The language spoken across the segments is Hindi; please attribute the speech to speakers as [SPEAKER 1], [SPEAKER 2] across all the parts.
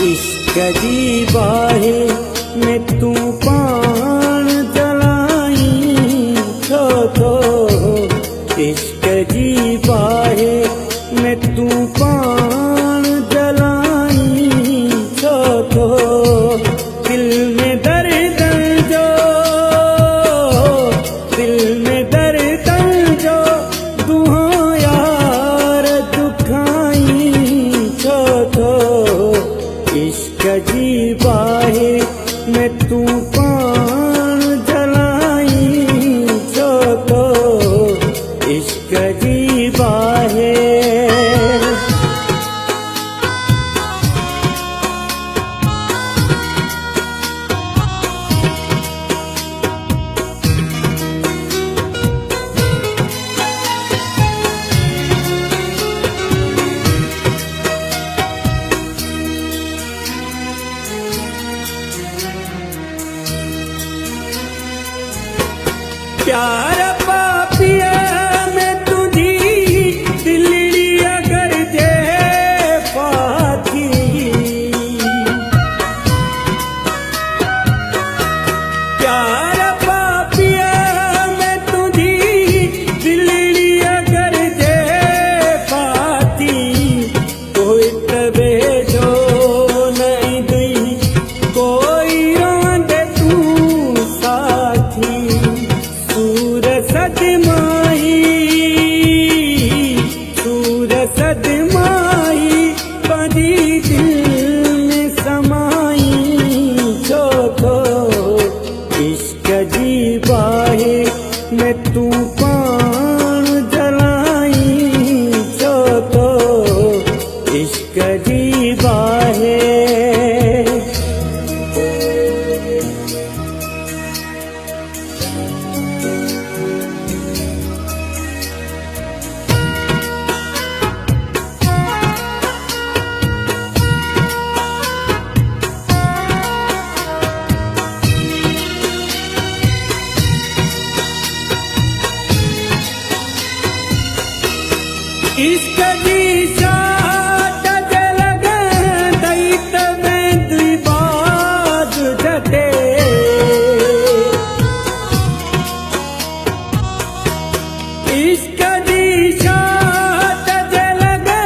[SPEAKER 1] इश्क दी बाहे में तूफान जलाई थो इश्क दी बाहे में तूफान जलाई थो दिल में दर्द जो दुहा यार दुखाई थो इश्क जी बाहे में तूफान जलाई तो इश्क जी बाहे प्यार पापिया में तुझी दिल्ली अगर जे पाथी प्यार पापिया में तुझी दिल्ली अगर जे पाथी कोई तबे जो नहीं दुई कोई रोंदे तू साथी सूरत माही बदी दिल में समाई तो इश्क जी बाहे में तूफान जलाई तो इश्क जी बाहे इश्क जी साथ लगे दैत में द्विबाद जटे इश्क जी साथ लगे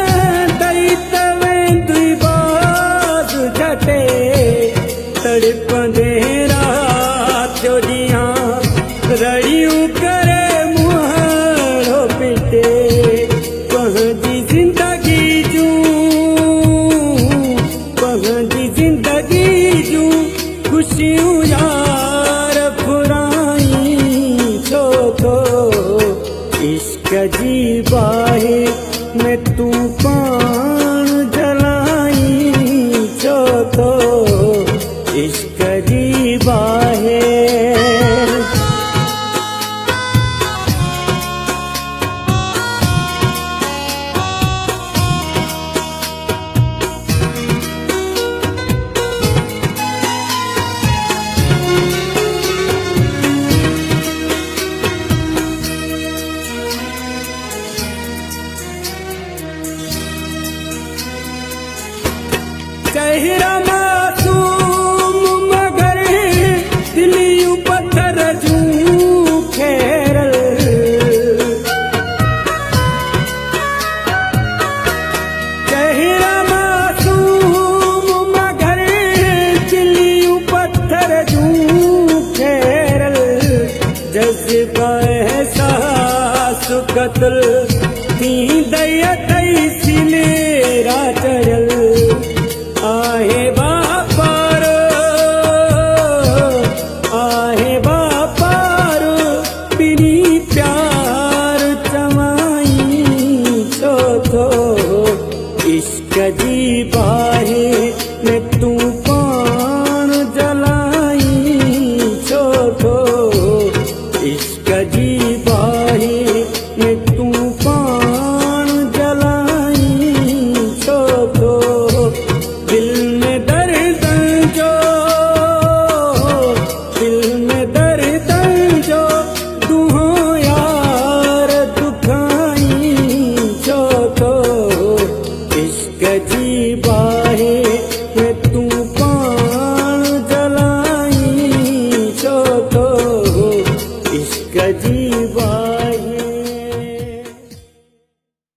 [SPEAKER 1] दैत में द्विबाद जटे तड़पंदे रात जोड़ियां रड़ियूं करे मुहाड़ो पिटे जिंदगी जू खुशियों यार फुराई तो इश्क जी बाहे में तूफान जलाई तो इश्क जी बाहे चेहरा मासूम मगर दिलियों पत्थर जू खेरल चेहरा मासूम मगर दिलियों पत्थर जू खेरल जज्बा एहसास कत्ल थी दयत